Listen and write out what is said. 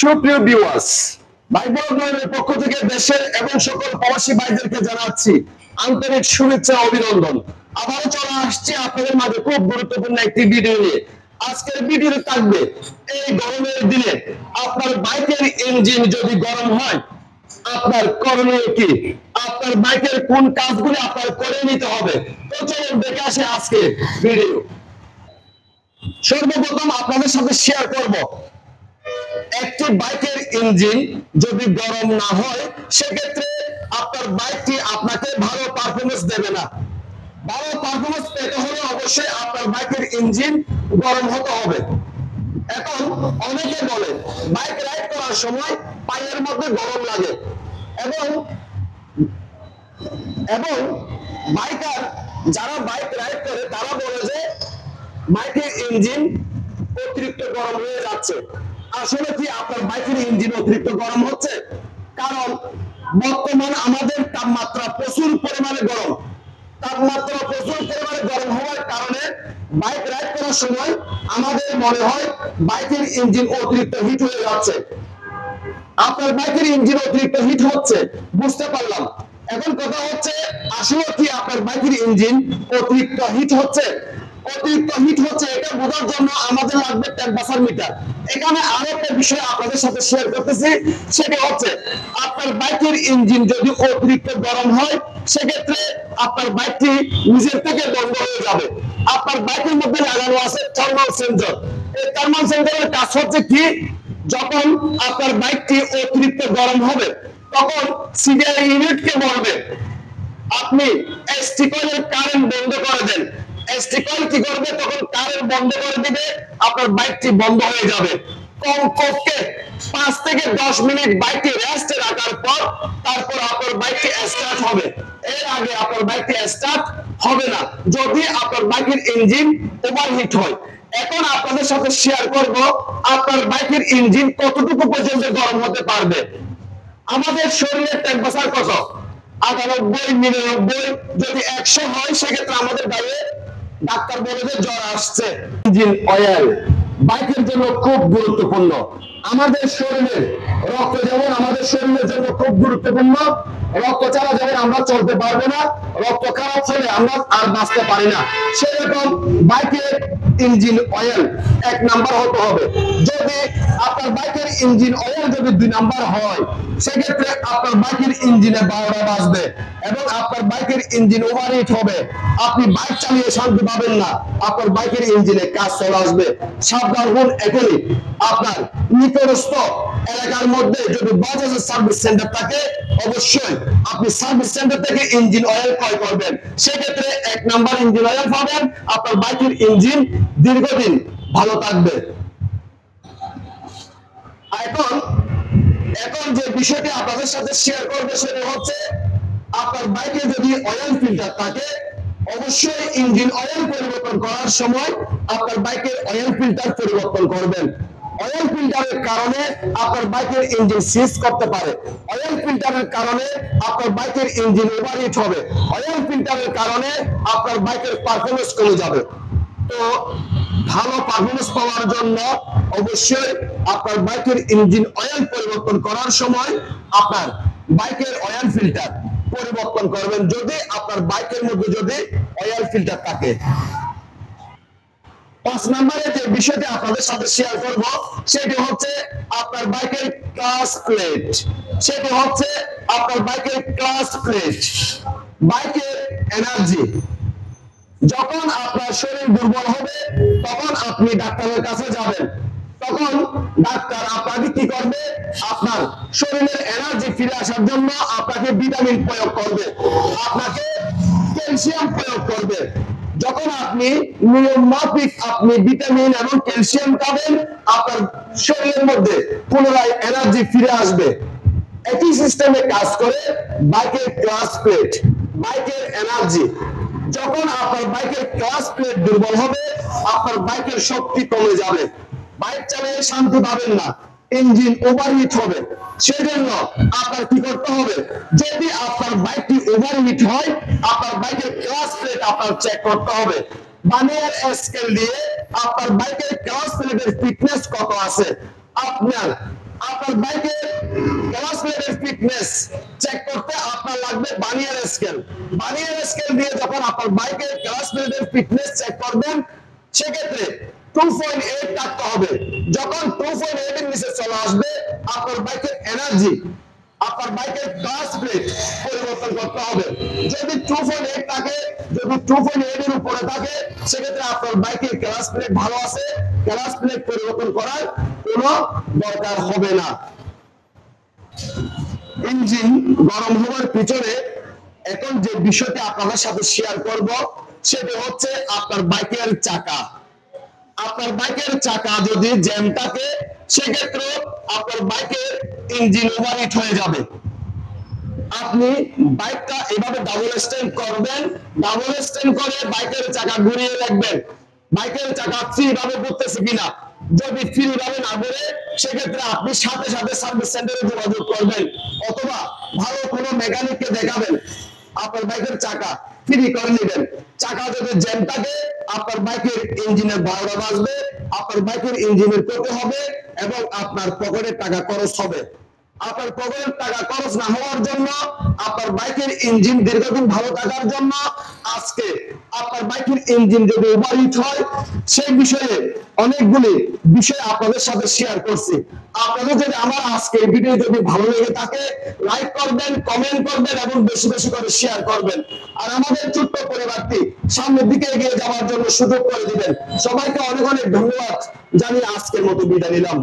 সুপ্রিয় ভিউয়ার্স, ভাই বোনদের পক্ষ থেকে দেশের এবং সকল প্রবাসী ভাইদেরকে জানাচ্ছি আন্তরিক শুভেচ্ছা ও অভিনন্দন। আবারও চলে আসছে আপনাদের মাঝে খুব গুরুত্বপূর্ণ একটি ভিডিও নিয়ে। আজকের ভিডিওতে থাকবে এই গরমের দিনে আপনার বাইকের ইঞ্জিন যদি গরম হয় আপনার করণীয় কি, আপনার বাইকের কোন কাজগুলো আপনার করে নিতে হবে। তো চলুন দেখে আসি আজকে ভিডিও। সর্বপ্রথম আপনাদের সাথে শেয়ার করব একটি বাইকের ইঞ্জিন যদি গরম না হয় সেক্ষেত্রে আপনার বাইকটি আপনাকে ভালো পারফরমেন্স দেবে না। ভালো পারফরমেন্স পেতে হলে অবশ্যই আপনার বাইকের ইঞ্জিন গরম হতে হবে। এখন অনেকে বলে বাইক রাইড করার সময় পায়ের মধ্যে গরম লাগে এবং এবং বাইকার যারা বাইক রাইড করে তারা বলে যে বাইকের ইঞ্জিন অতিরিক্ত গরম হয়ে যাচ্ছে। আসলে কি আপনার বাইকের ইঞ্জিন অতিরিক্ত গরম হচ্ছে? কারণ বর্তমান আমাদের তাপমাত্রা প্রচুর পরিমাণে গরম। তাপমাত্রা প্রচুর পরিমাণে গরম হওয়ার কারণে বাইক রাইড করার সময় আমাদের মনে হয় বাইকের ইঞ্জিন অতিরিক্ত হিট হয়ে যাচ্ছে। আপনার বাইকের ইঞ্জিন অতিরিক্ত হিট হচ্ছে বুঝতে পারলাম। এখন কথা হচ্ছে আসলে কি আপনার বাইকের ইঞ্জিন অতিরিক্ত হিট হচ্ছে? অতিরিক্ত হিট হচ্ছে এটা বোঝার জন্য আমাদের লাগবে টেম্পারেচার মিটার। এখানে আরেকটা বিষয় আপনাদের সাথে শেয়ার করতেছি, সেটা হচ্ছে আপনার বাইকের ইঞ্জিন যদি অতিরিক্ত গরম হয় সেক্ষেত্রে আপনার বাইকটি নিজের থেকে বন্ধ হয়ে যাবে। আপনার বাইকের মধ্যে লাগানো আছে থার্মাল সেন্সর। এই থার্মাল সেন্সরের কাজ হচ্ছে কি, যখন আপনার বাইকটি অতিরিক্ত গরম হবে তখন সিরিয়াল ইউনিটকে বলবে আপনি এসটি কয়েলের কারেন্ট বন্ধ করে দেন। এসটি কয়েল কি করবে, তখন কারেন্ট বন্ধ করে দিবে, আপনার বাইকটি বন্ধ হয়ে যাবে। কমপক্ষে 5 থেকে 10 মিনিট বাইকটি রেস্টে রাখার পর তারপর আপনার বাইকটি স্টার্ট হবে। এর আগে আপনার বাইকটি স্টার্ট হবে না যদি আপনার বাইকের ইঞ্জিন ওভারহিট হয়। এখন আপনাদের সাথে শেয়ার করব আপনার বাইকের ইঞ্জিন কতটুকু পর্যন্ত গরম হতে পারবে। আমাদের শরীরের টেম্পারেচার কত? 98, 99, যদি 100 হয় সেক্ষেত্রে আমাদের গায়ে ডাক্তার বলে যে জ্বর আসছে। ইঞ্জিন অয়েল বাইকের জন্য খুব গুরুত্বপূর্ণ। আমাদের শরীরের রক্ত যেমন আমাদের শরীরের জন্য খুব গুরুত্বপূর্ণ, রক্ত ছাড়া যেমন আমরা চলতে পারবো না, রক্ত খারাপ হলে আমরা আর বাঁচতে পারি না, সেরকম বাইকের ইঞ্জিন অয়েল 1 নাম্বার হতে হবে। যদি আপনার বাইকের ইঞ্জিন অয়েল যদি 2 নাম্বার হয় সেক্ষেত্রে আপনার বাইকের ইঞ্জিনে 12টা বাজবে এবং আপনার বাইকের ইঞ্জিন ওভারহিট হবে। আপনি বাইক চালিয়ে শান্তি পাবেন না, আপনার বাইকের ইঞ্জিনে কাজ চলে আসবে। সাবধান হন এখনই। আপনার নিকটস্থ এলাকার মধ্যে যদি বাজাজের সার্ভিস সেন্টার থাকে অবশ্যই আপনি সার্ভিস সেন্টার থেকে ইঞ্জিন অয়েল ক্রয় করবেন। সেক্ষেত্রে 1 নাম্বার ইঞ্জিন অয়েল পাবেন, আপনার বাইকের ইঞ্জিন দীর্ঘদিন ভালো থাকবে। এখন যে বিষয়টি আপনাদের সাথে শেয়ার করবো সেটা হচ্ছে আপনার বাইকে যদি অয়েল ফিল্টার থাকে অবশ্যই ইঞ্জিন অয়েল পরিবর্তন করার সময় আপনার বাইকের অয়েল ফিল্টার পরিবর্তন করবেন। অয়েল ফিল্টারের কারণে আপনার বাইকের ইঞ্জিন সিজ করতে পারে। অয়েল ফিল্টারের কারণে আপনার বাইকের ইঞ্জিন ওভারহিট হবে। অয়েল ফিল্টারের কারণে আপনার বাইকের পারফরম্যান্স কমে যাবে। তো ভালো পারফরম্যান্স পাওয়ার জন্য অবশ্যই আপনার বাইকের ইঞ্জিন অয়েল পরিবর্তন করার সময় আপনার বাইকের অয়েল ফিল্টার পরিবর্তন করবেন যদি আপনার বাইকের মধ্যে যদি অয়েল ফিল্টার থাকে। 5 নম্বরে যে বিষয়টি আপনাদের সাথে শেয়ার করব সেটি হচ্ছে আপনার বাইকের ক্লাচ প্লেট। সেটি হচ্ছে আপনার বাইকের ক্লাচ প্লেট। বাইকের এনার্জি, যখন আপনার শরীর দুর্বল হবে তখন আপনি ডাক্তারের কাছে যাবেন। তখন ডাক্তার আপনাকে কি করবে, আপনার শরীরের এনার্জি ফিরে আসার জন্য আপনাকে ভিটামিন প্রয়োগ করবে, আপনাকে ক্যালসিয়াম প্রয়োগ করবে। যখন আপনি নিয়ম মাফিক আপনি ভিটামিন এবং ক্যালসিয়াম খাবেন আপনার শরীরের মধ্যে পুনরায় এনার্জি ফিরে আসবে। একই সিস্টেমে কাজ করে বাইকের ক্লাচ প্লেট, বাইকের এনার্জি। যখন আপনার বাইকের ক্লাচ প্লেট দুর্বল হবে আপনার বাইকের শক্তি কমে যাবে, বাইক চালিয়ে শান্তি পাবেন না, ইঞ্জিন ওভারহিট হবে। সেজন্য আপনার কি করতে হবে, যদি আপনার বাইকটি ওভারহিট হয় আপনার বাইকের ক্লাচ প্লেট আপনার চেক করতে হবে। বানিয়ার স্কেল দিয়ে আপনার বাইকের ক্লাচ প্লেটের ফিটনেস কত আছে, আপনার আপনার বাইকের ক্লাস প্লেটের ফিটনেস চেক করতে আপনার লাগবে বানিয়ার স্কেল। বানিয়ার স্কেল দিয়ে যখন আপনার বাইকের ক্লাস প্লেটের ফিটনেস চেক করবেন, সেক্ষেত্রে 2.8 রাখতে হবে। যখন 2.8 এর নিচে চলে আসবে, আপনার বাইকের এনার্জি, আপনার বাইকের ক্লাস প্লেট পরিবর্তন করতে হবে। যদি 2.8 থাকে, যদি 2.8 এর উপরে থাকে, সেক্ষেত্রে আপনার বাইকের ক্লাস প্লেট ভালো আছে, ক্লাস প্লেট পরিবর্তন করার কোনো দরকার হবে না। ইঞ্জিন গরম হওয়ার পিছনে এখন যে বিষয়টি আপনাদের সাথে শেয়ার করব, সেটি হচ্ছে আপনার বাইকের চাকা। আপনার বাইকের চাকা যদি জ্যাম থাকে, সেক্ষেত্রে আপনার বাইকের ইঞ্জিন ওভারহিট হয়ে যাবে। আপনি বাইকটা এভাবে ডাবল স্ট্যান্ড করবেন, ডাবল স্ট্যান্ড করে বাইকের চাকা ঘুরিয়ে রাখবেন, বাইকের চাকা ফ্রি ভাবে ঘুরতেছে কিনা। যদি ফ্রি ভাবে না ঘুরে, সেক্ষেত্রে আপনি সাথে সাথে সার্ভিস সেন্টারে যোগাযোগ করবেন, অথবা ভালো কোনো মেকানিককে দেখাবেন। আপনার বাইকের চাকা ফ্রি করে নেবেন। চাকা যদি জ্যাম থাকে, আপনার বাইকের ইঞ্জিনের 12টা বাজবে, আপনার বাইকের ইঞ্জিনের ক্ষতি হবে এবং আপনার পকেটের টাকা খরচ হবে। আপনার পকেটের টাকা খরচ না হওয়ার জন্য, আপনার বাইকের ইঞ্জিন দীর্ঘদিন ভালো থাকার জন্য, আজকে আপনার বাইকের ইঞ্জিন যদি ওভারহিট হয়, সেই বিষয়ে অনেকগুলি বিষয় আপনাদের সাথে শেয়ার করছি। আপনাদের যদি আমার আজকে এই ভিডিও যদি ভালো লেগে থাকে, লাইক করবেন, কমেন্ট করবেন এবং বেশি বেশি করে শেয়ার করবেন। আর আমাদের ছোট্ট পরিবারটি সামনের দিকে এগিয়ে যাওয়ার জন্য সুযোগ করে দিবেন। সবাইকে অনেক অনেক ধন্যবাদ জানিয়ে আজকের মতো বিদায় নিলাম।